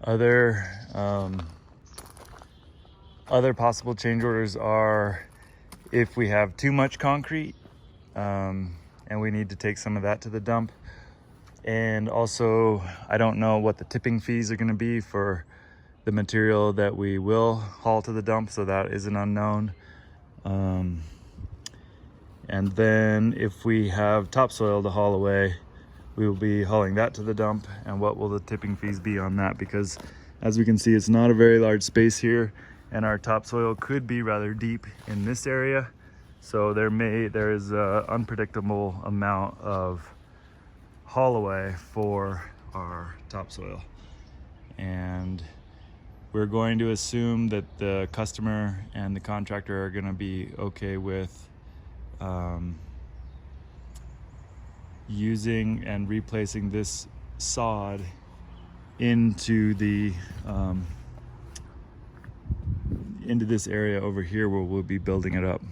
Other other possible change orders are if we have too much concrete and we need to take some of that to the dump. And also, I don't know what the tipping fees are going to be for the material that we will haul to the dump, so that is an unknown. And then if we have topsoil to haul away, we will be hauling that to the dump. And what will the tipping fees be on that? Because as we can see, it's not a very large space here, and our topsoil could be rather deep in this area. So there is an unpredictable amount of haul away for our topsoil. And we're going to assume that the customer and the contractor are going to be okay with using and replacing this sod into this area over here where we'll be building it up.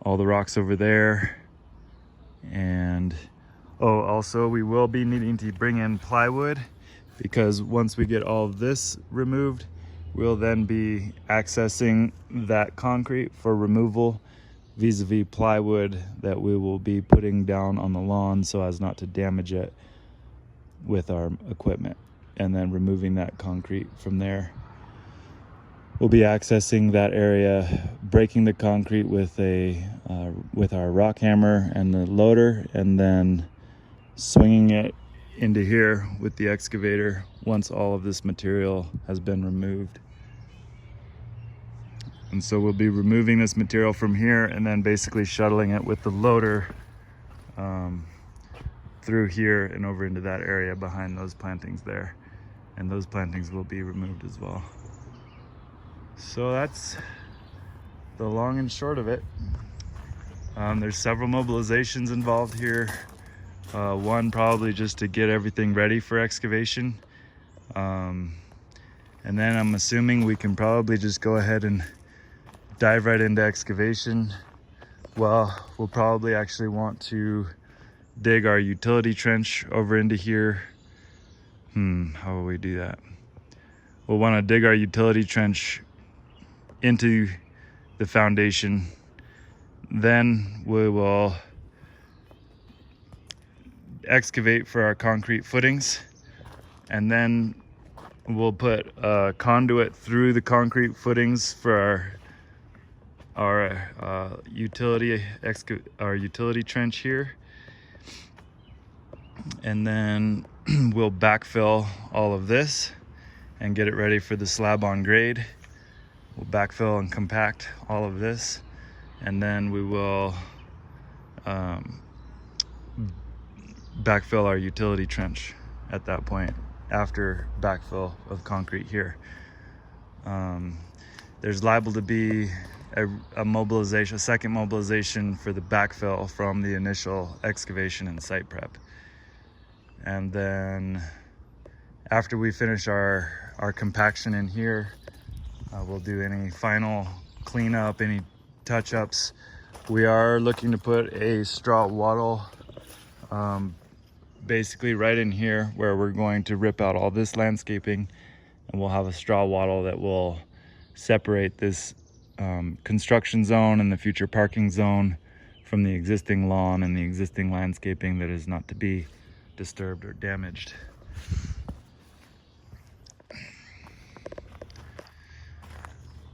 All the rocks over there. And also we will be needing to bring in plywood, because once we get all of this removed, we'll then be accessing that concrete for removal vis-a-vis plywood that we will be putting down on the lawn so as not to damage it with our equipment, and then removing that concrete from there. We'll be accessing that area, breaking the concrete with our rock hammer and the loader, and then swinging it into here with the excavator once all of this material has been removed. And so we'll be removing this material from here and then basically shuttling it with the loader through here and over into that area behind those plantings there. And those plantings will be removed as well. So that's the long and short of it. There's several mobilizations involved here. One probably just to get everything ready for excavation. And then I'm assuming we can probably just go ahead and dive right into excavation. Well, we'll probably actually want to dig our utility trench over into here. How will we do that? We'll want to dig our utility trench into the foundation. Then we will excavate for our concrete footings, and then we'll put a conduit through the concrete footings for our utility trench here. And then we'll backfill all of this and get it ready for the slab on grade. We'll backfill and compact all of this, and then we will backfill our utility trench at that point after backfill of concrete here. There's liable to be a second mobilization for the backfill from the initial excavation and site prep. And then after we finish our compaction in here, we'll do any final cleanup, any touch-ups. We are looking to put a straw wattle basically right in here where we're going to rip out all this landscaping, and we'll have a straw wattle that will separate this construction zone and the future parking zone from the existing lawn and the existing landscaping that is not to be disturbed or damaged.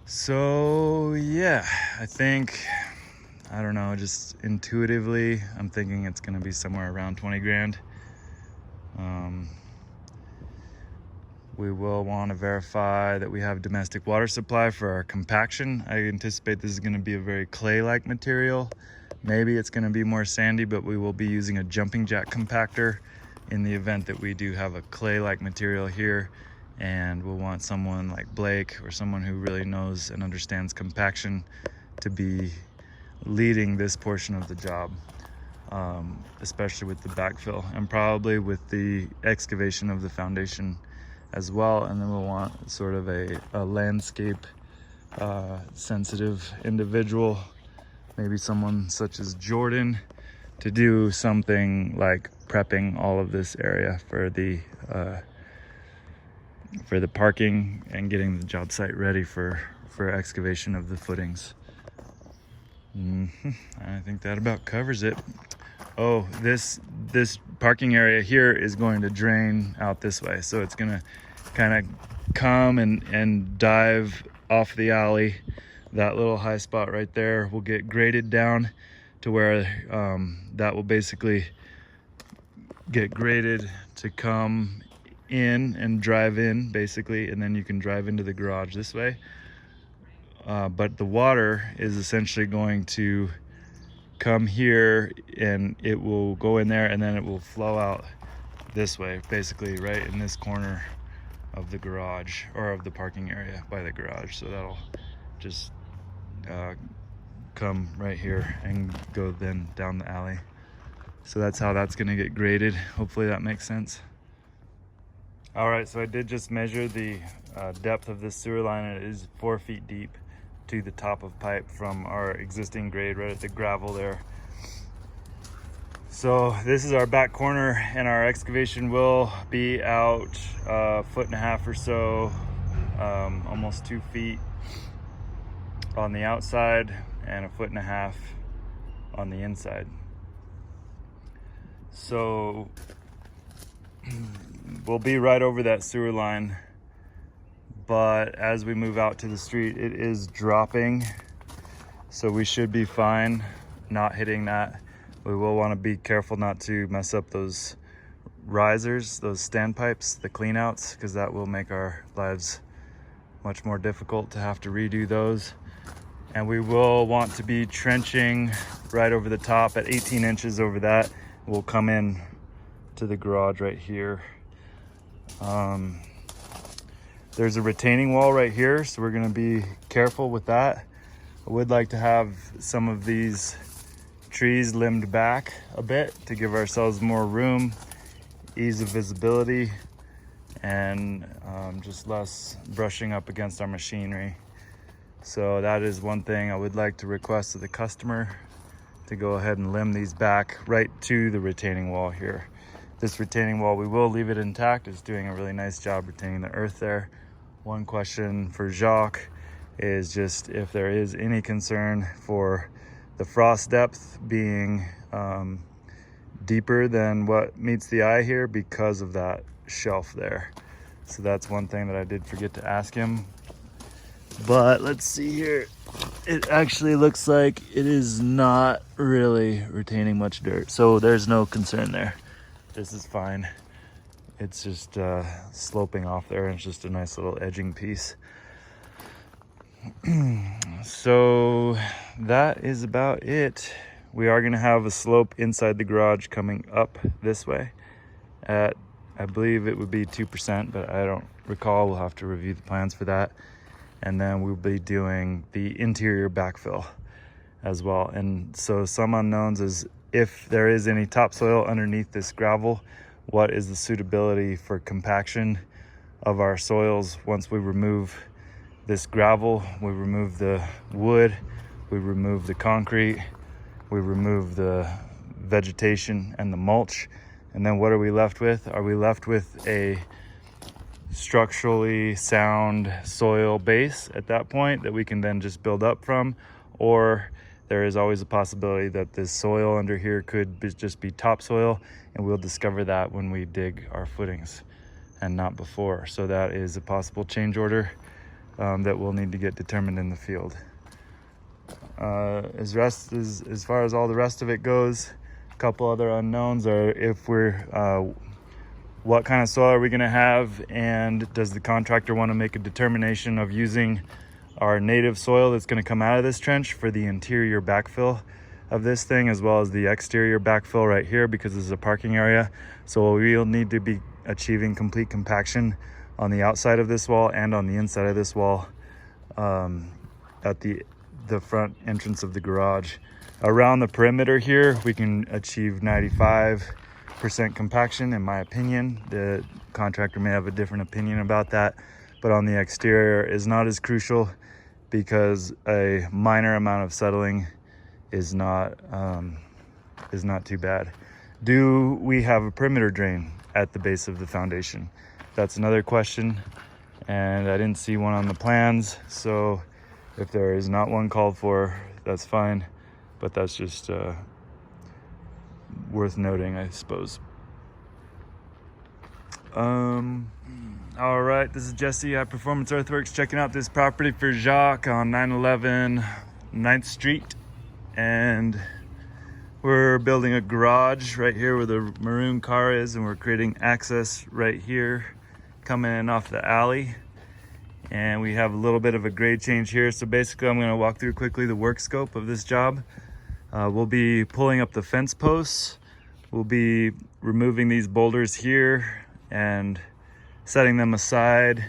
So yeah, I don't know, just intuitively, I'm thinking it's gonna be somewhere around 20 grand. We will want to verify that we have domestic water supply for our compaction. I anticipate this is going to be a very clay-like material. Maybe it's going to be more sandy, but we will be using a jumping jack compactor in the event that we do have a clay-like material here. And we'll want someone like Blake or someone who really knows and understands compaction to be leading this portion of the job, especially with the backfill and probably with the excavation of the foundation as well. And then we'll want sort of a landscape sensitive individual, maybe someone such as Jordan, to do something like prepping all of this area for the for the parking and getting the job site ready for excavation of the footings. I think that about covers it. Oh, this parking area here is going to drain out this way, so it's gonna kind of come and dive off the alley. That little high spot right there will get graded down to where that will basically get graded to come in and drive in basically, and then you can drive into the garage this way. But the water is essentially going to come here and it will go in there, and then it will flow out this way, basically right in this corner of the garage, or of the parking area by the garage. So that'll just come right here and go then down the alley. So that's how that's going to get graded. Hopefully that makes sense. All right, so I did just measure the depth of this sewer line. It is 4 feet deep to the top of pipe from our existing grade right at the gravel there. So this is our back corner, and our excavation will be out 1.5 feet or so, almost 2 feet on the outside and 1.5 feet on the inside. So we'll be right over that sewer line, but as we move out to the street, it is dropping, so we should be fine not hitting that. We will want to be careful not to mess up those risers, those standpipes, the cleanouts, because that will make our lives much more difficult to have to redo those. And we will want to be trenching right over the top at 18 inches over that. We'll come in to the garage right here. There's a retaining wall right here, so we're going to be careful with that. I would like to have some of these trees limbed back a bit to give ourselves more room, ease of visibility, and just less brushing up against our machinery. So that is one thing I would like to request of the customer, to go ahead and limb these back right to the retaining wall here. This retaining wall, we will leave it intact. It's doing a really nice job retaining the earth there. One question for Jacques is just if there is any concern for the frost depth being deeper than what meets the eye here because of that shelf there. So that's one thing that I did forget to ask him. But let's see here. It actually looks like it is not really retaining much dirt, so there's no concern there. This is fine. It's just sloping off there, and it's just a nice little edging piece. So that is about it. We are going to have a slope inside the garage coming up this way at, I believe it would be 2%, but I don't recall. We'll have to review the plans for that. And then we'll be doing the interior backfill as well. And so some unknowns is if there is any topsoil underneath this gravel, what is the suitability for compaction of our soils once we remove this gravel, we remove the wood, we remove the concrete, we remove the vegetation and the mulch, and then what are we left with? Are we left with a structurally sound soil base at that point that we can then just build up from? Or there is always a possibility that this soil under here could just be topsoil, and we'll discover that when we dig our footings and not before. So that is a possible change order that will need to get determined in the field. As far as all the rest of it goes, a couple other unknowns are if we're what kind of soil are we going to have, and does the contractor want to make a determination of using our native soil that's going to come out of this trench for the interior backfill of this thing, as well as the exterior backfill right here, because this is a parking area. So we'll need to be achieving complete compaction on the outside of this wall and on the inside of this wall at the front entrance of the garage. Around the perimeter here, we can achieve 95% compaction, in my opinion. The contractor may have a different opinion about that, but on the exterior is not as crucial because a minor amount of settling is not too bad. Do we have a perimeter drain at the base of the foundation? That's another question, and I didn't see one on the plans, so if there is not one called for, that's fine, but that's just worth noting, I suppose. All right, this is Jesse at Performance Earthworks, checking out this property for Jacques on 911 9th Street, and we're building a garage right here where the maroon car is, and we're creating access right here coming in off the alley. And we have a little bit of a grade change here, so basically I'm going to walk through quickly the work scope of this job. We'll be pulling up the fence posts, we'll be removing these boulders here and setting them aside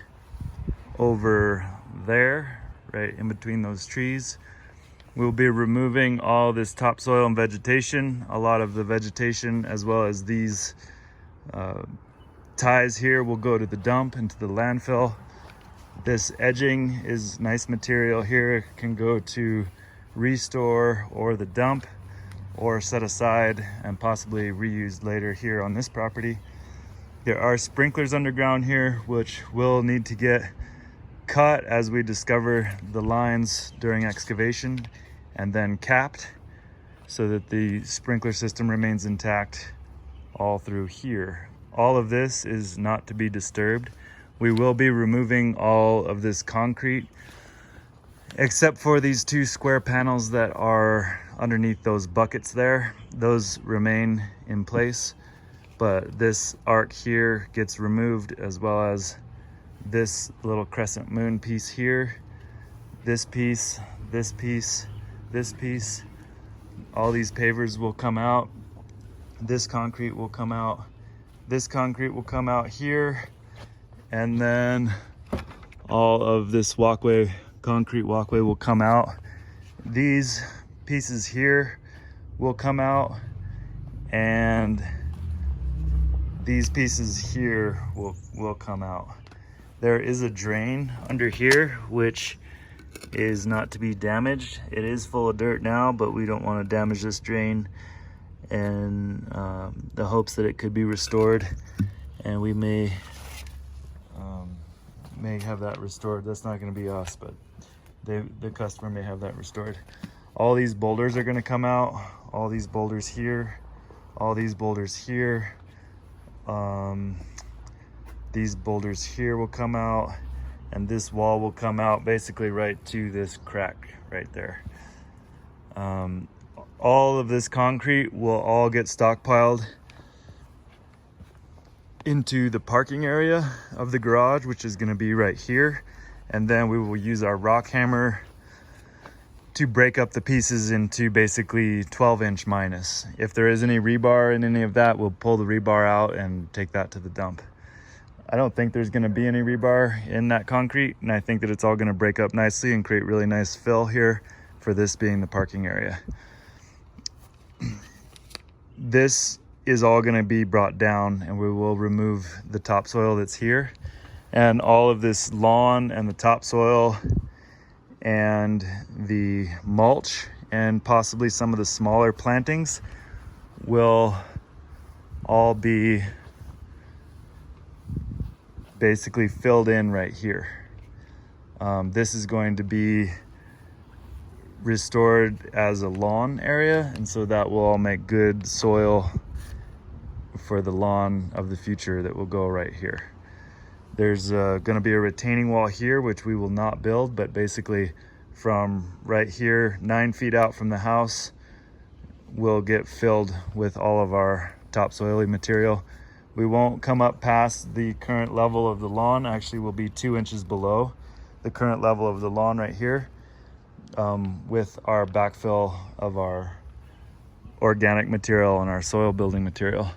over there, right in between those trees. We'll be removing all this topsoil and vegetation, a lot of the vegetation, as well as these ties here will go to the dump, into the landfill. This edging is nice material here. It can go to restore or the dump, or set aside and possibly reused later here on this property. There are sprinklers underground here, which will need to get cut as we discover the lines during excavation, and then capped so that the sprinkler system remains intact all through here. All of this is not to be disturbed. We will be removing all of this concrete, except for these two square panels that are underneath those buckets there. Those remain in place, but this arc here gets removed, as well as this little crescent moon piece here, this piece, this piece, this piece. All these pavers will come out. This concrete will come out. This concrete will come out here, and then all of this walkway, concrete walkway, will come out. These pieces here will come out, and these pieces here will come out. There is a drain under here which is not to be damaged. It is full of dirt now, but we don't want to damage this drain, in the hopes that it could be restored, and we may have that restored. That's not going to be us, but the customer may have that restored. All these boulders are going to come out. All these boulders here, all these boulders here, these boulders here will come out, and this wall will come out basically right to this crack right there. All of this concrete will all get stockpiled into the parking area of the garage, which is going to be right here, and then we will use our rock hammer to break up the pieces into basically 12-inch minus. If there is any rebar in any of that, we'll pull the rebar out and take that to the dump. I don't think there's going to be any rebar in that concrete, and I think that it's all going to break up nicely and create really nice fill here for this being the parking area. This is all going to be brought down, and we will remove the topsoil that's here, and all of this lawn and the topsoil and the mulch and possibly some of the smaller plantings will all be basically filled in right here. This is going to be restored as a lawn area, and so that will all make good soil for the lawn of the future that will go right here. There's going to be a retaining wall here, which we will not build, but basically from right here, 9 feet out from the house, will get filled with all of our topsoily material. We won't come up past the current level of the lawn. Actually, we'll be 2 inches below the current level of the lawn right here, with our backfill of our organic material and our soil building material.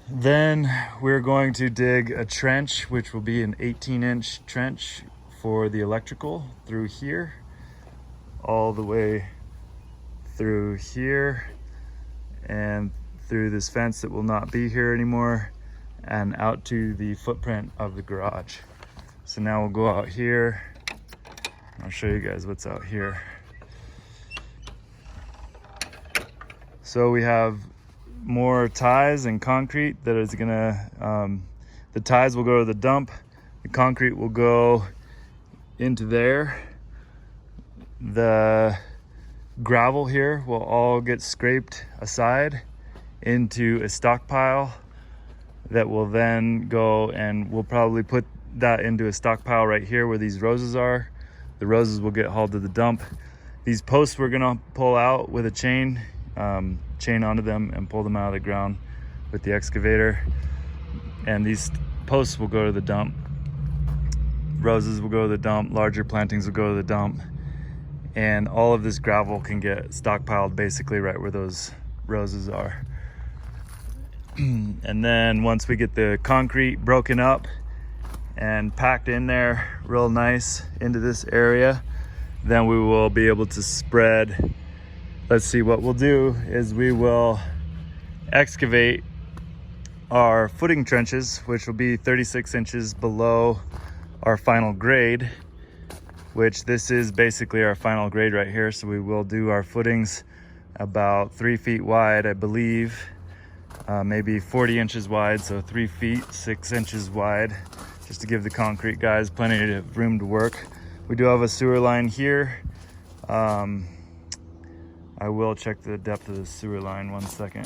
Then we're going to dig a trench, which will be an 18-inch trench for the electrical through here, all the way through here, and through this fence that will not be here anymore, and out to the footprint of the garage. So now we'll go out here. I'll show you guys what's out here. So we have more ties and concrete that is gonna The ties will go to the dump. The concrete will go into there. The gravel here will all get scraped aside into a stockpile that will then go, and we'll probably put that into a stockpile right here where these roses are. The roses will get hauled to the dump. These posts we're gonna pull out with a chain onto them and pull them out of the ground with the excavator. And these posts will go to the dump. Roses will go to the dump, larger plantings will go to the dump. And all of this gravel can get stockpiled basically right where those roses are. And then once we get the concrete broken up and packed in there real nice into this area, then we will be able to spread. Let's see, what we'll do is we will excavate our footing trenches, which will be 36 inches below our final grade, which this is basically our final grade right here. So we will do our footings about 3 feet wide, I believe, maybe 40 inches wide, so 3 feet 6 inches wide, just to give the concrete guys plenty of room to work. We do have a sewer line here. I will check the depth of the sewer line, 1 second.